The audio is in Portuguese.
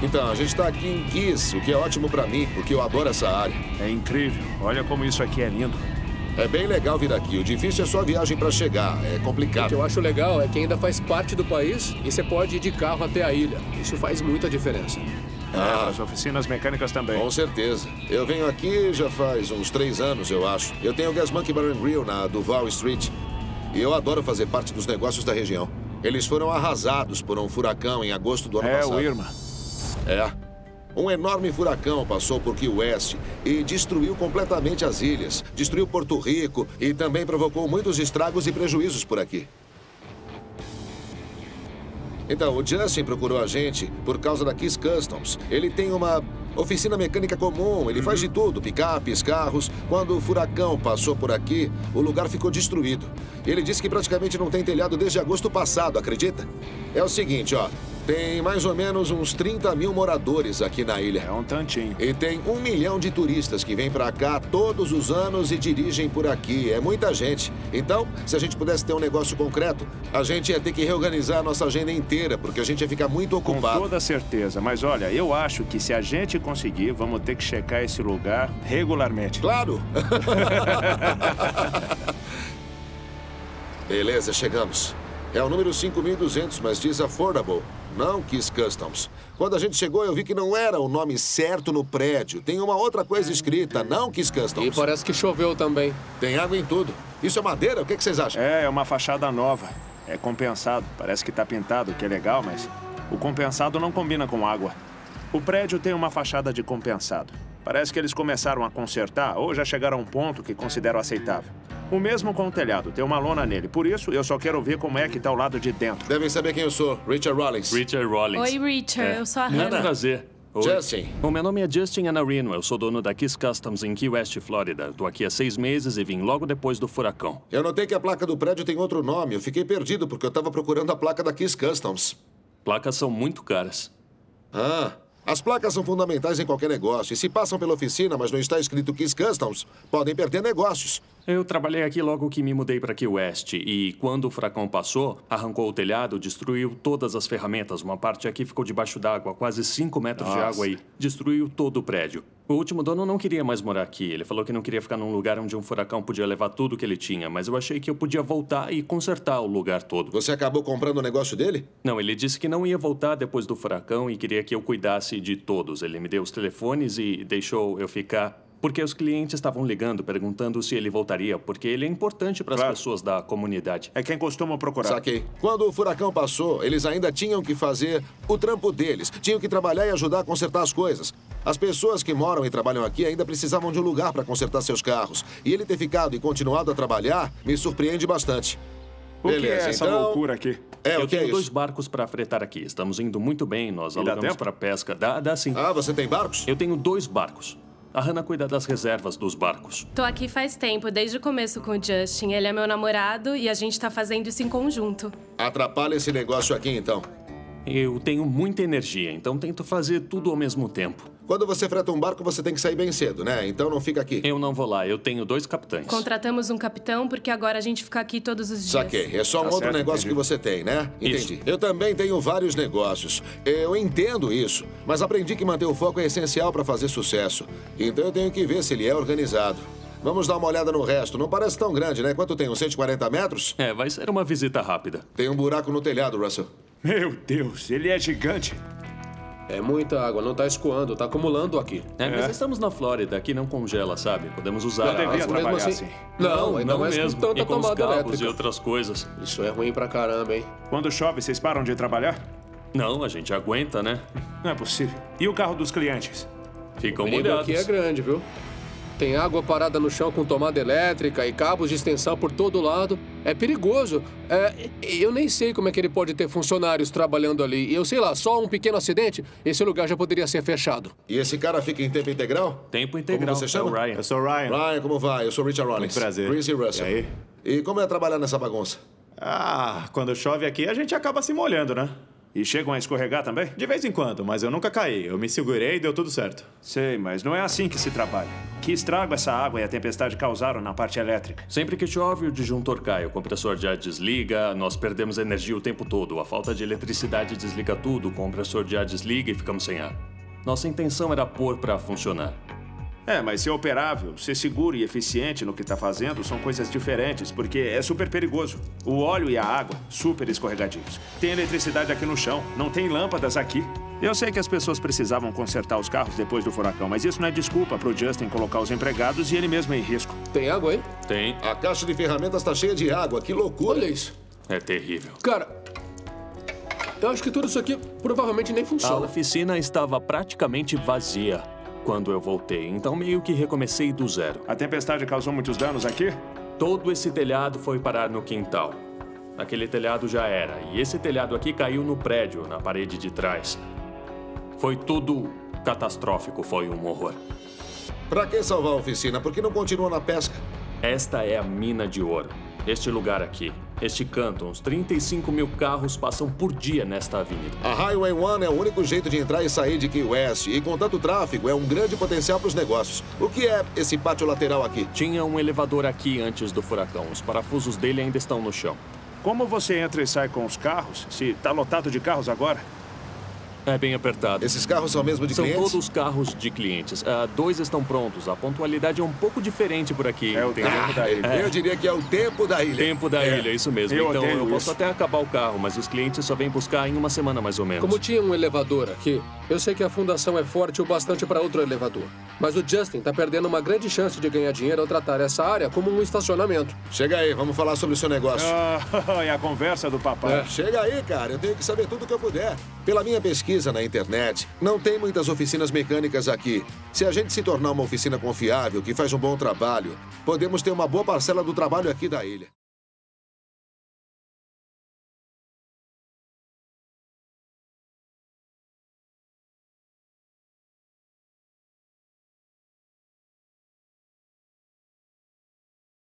Então, a gente está aqui em Kiss, o que é ótimo para mim, porque eu adoro essa área. É incrível. Olha como isso aqui é lindo. É bem legal vir aqui. O difícil é só a viagem para chegar. É O complicado. que eu acho legal é que ainda faz parte do país e você pode ir de carro até a ilha. Isso faz muita diferença. As oficinas mecânicas também. Com certeza. Eu venho aqui já faz uns 3 anos, eu acho. Eu tenho o Gas Monkey Bar and Grill na Duval Street. E eu adoro fazer parte dos negócios da região. Eles foram arrasados por um furacão em agosto do ano passado. O Irma. É. Um enorme furacão passou por Key West e destruiu completamente as ilhas. Destruiu Porto Rico e também provocou muitos estragos e prejuízos por aqui. Então, o Justin procurou a gente por causa da Kiss Customs. Ele tem uma oficina mecânica comum, ele faz de tudo, picapes, carros. Quando o furacão passou por aqui, o lugar ficou destruído. Ele disse que praticamente não tem telhado desde agosto passado, acredita? É o seguinte, ó. Tem mais ou menos uns 30 mil moradores aqui na ilha. É um tantinho. E tem 1 milhão de turistas que vêm pra cá todos os anos e dirigem por aqui. É muita gente. Então, se a gente pudesse ter um negócio concreto, a gente ia ter que reorganizar a nossa agenda inteira, porque a gente ia ficar muito ocupado. Com toda certeza. Mas olha, eu acho que se a gente conseguir, vamos ter que checar esse lugar regularmente. Claro! Beleza, chegamos. É o número 5.200, mas diz Affordable, não Kiss Customs. Quando a gente chegou, eu vi que não era o nome certo no prédio. Tem uma outra coisa escrita, não Kiss Customs. E parece que choveu também. Tem água em tudo. Isso é madeira? O que vocês acham? É uma fachada nova. É compensado. Parece que tá pintado, o que é legal, mas o compensado não combina com água. O prédio tem uma fachada de compensado. Parece que eles começaram a consertar ou já chegaram a um ponto que considero aceitável. O mesmo com o telhado, tem uma lona nele. Por isso, eu só quero ver como é que tá o lado de dentro. Devem saber quem eu sou, Richard Rollins. Richard Rollins. Oi, Richard. Eu sou a Muito Hannah. prazer. Oi. Justin. O meu nome é Justin Anarino. Eu sou dono da Kiss Customs em Key West, Flórida. Tô aqui há 6 meses e vim logo depois do furacão. Eu notei que a placa do prédio tem outro nome. Eu fiquei perdido porque eu tava procurando a placa da Kiss Customs. Placas são muito caras. As placas são fundamentais em qualquer negócio. E se passam pela oficina, mas não está escrito Kiss Customs, podem perder negócios. Eu trabalhei aqui logo que me mudei para Key West e quando o furacão passou, arrancou o telhado, destruiu todas as ferramentas. Uma parte aqui ficou debaixo d'água, quase 5 metros de água aí. Destruiu todo o prédio. O último dono não queria mais morar aqui. Ele falou que não queria ficar num lugar onde um furacão podia levar tudo que ele tinha, mas eu achei que eu podia voltar e consertar o lugar todo. Você acabou comprando o negócio dele? Não, ele disse que não ia voltar depois do furacão e queria que eu cuidasse de todos. Ele me deu os telefones e deixou eu ficar, porque os clientes estavam ligando, perguntando se ele voltaria, porque ele é importante para as pessoas da comunidade. É quem costuma procurar. Saquei. Quando o furacão passou, eles ainda tinham que fazer o trampo deles. Tinham que trabalhar e ajudar a consertar as coisas. As pessoas que moram e trabalham aqui ainda precisavam de um lugar para consertar seus carros. E ele ter ficado e continuado a trabalhar me surpreende bastante. O que é essa loucura aqui? Eu tenho 2 barcos para fretar aqui. Estamos indo muito bem. Nós alugamos para pesca. Dá sim. Você tem barcos? Eu tenho 2 barcos. A Hannah cuida das reservas dos barcos. Tô aqui faz tempo, desde o começo com o Justin. Ele é meu namorado e a gente tá fazendo isso em conjunto. Atrapalha esse negócio aqui, então. Eu tenho muita energia, então tento fazer tudo ao mesmo tempo. Quando você freta um barco, você tem que sair bem cedo, né? Então não fica aqui. Eu não vou lá, eu tenho 2 capitães. Contratamos um capitão porque agora a gente fica aqui todos os dias. Saquei. É só um outro negócio que você tem, né? Entendi. Isso. Eu também tenho vários negócios. Eu entendo isso, mas aprendi que manter o foco é essencial para fazer sucesso. Então eu tenho que ver se ele é organizado. Vamos dar uma olhada no resto. Não parece tão grande, né? Quanto tem? Uns 140 metros? Vai ser uma visita rápida. Tem um buraco no telhado, Russell. Meu Deus, ele é gigante. É muita água, não tá escoando, tá acumulando aqui. Mas estamos na Flórida, aqui não congela, sabe? Podemos usar... Eu devia trabalhar assim. Não, ainda mais mesmo. com tanta E com os tomada cabos elétrica. e outras coisas. Isso é ruim pra caramba, hein? Quando chove, vocês param de trabalhar? Não, a gente aguenta, né? Não é possível. E o carro dos clientes? Ficam O perigo molhados. aqui é grande, viu? Tem água parada no chão com tomada elétrica e cabos de extensão por todo lado. É perigoso. Eu nem sei como é que ele pode ter funcionários trabalhando ali. Eu sei lá, só um pequeno acidente, esse lugar já poderia ser fechado. E esse cara fica em tempo integral? Tempo integral. Como você chama? É o Ryan. Eu sou o Ryan. Ryan, como vai? Eu sou Richard Rollins. Muito prazer. Chris e Russell. E aí? E como é trabalhar nessa bagunça? Quando chove aqui, a gente acaba se molhando, né? E chegam a escorregar também? De vez em quando, mas eu nunca caí. Eu me segurei e deu tudo certo. Sei, mas não é assim que se trabalha. Que estrago essa água e a tempestade causaram na parte elétrica? Sempre que chove, o disjuntor cai, o compressor de ar desliga, nós perdemos energia o tempo todo. A falta de eletricidade desliga tudo, o compressor de ar desliga e ficamos sem ar. Nossa intenção era pôr para funcionar. É, mas ser operável, ser seguro e eficiente no que está fazendo são coisas diferentes, porque é super perigoso. O óleo e a água, super escorregadios. Tem eletricidade aqui no chão, não tem lâmpadas aqui. Eu sei que as pessoas precisavam consertar os carros depois do furacão, mas isso não é desculpa para o Justin colocar os empregados e ele mesmo em risco. Tem água aí? Tem. A caixa de ferramentas está cheia de água, que loucura. Olha isso. É terrível. Cara, eu acho que tudo isso aqui provavelmente nem A funciona. oficina estava praticamente vazia quando eu voltei, então meio que recomecei do zero. A tempestade causou muitos danos aqui? Todo esse telhado foi parar no quintal. Aquele telhado já era, e esse telhado aqui caiu no prédio, na parede de trás. Foi tudo catastrófico, foi um horror. Pra que salvar a oficina? Por que não continua na pesca? Esta é a mina de ouro. Este lugar aqui, este canto, uns 35 mil carros passam por dia nesta avenida. A Highway 1 é o único jeito de entrar e sair de Key West. E com tanto tráfego, é um grande potencial para os negócios. O que é esse pátio lateral aqui? Tinha um elevador aqui antes do furacão. Os parafusos dele ainda estão no chão. Como você entra e sai com os carros, se está lotado de carros agora? É bem apertado. Esses carros são mesmo de São clientes? todos carros de clientes. 2 estão prontos. A pontualidade é um pouco diferente por aqui. É o entendeu? tempo da ilha. Eu diria que é o tempo da ilha. Tempo da ilha, isso mesmo. Eu Então odeio eu posso isso. até acabar o carro, mas os clientes só vêm buscar em uma semana mais ou menos. Como tinha um elevador aqui, eu sei que a fundação é forte o bastante para outro elevador. Mas o Justin tá perdendo uma grande chance de ganhar dinheiro ao tratar essa área como um estacionamento. Chega aí, vamos falar sobre o seu negócio. É a conversa do papai. Chega aí, cara. Eu tenho que saber tudo o que eu puder. Pela minha pesquisa na internet, não tem muitas oficinas mecânicas aqui. Se a gente se tornar uma oficina confiável, que faz um bom trabalho, podemos ter uma boa parcela do trabalho aqui da ilha.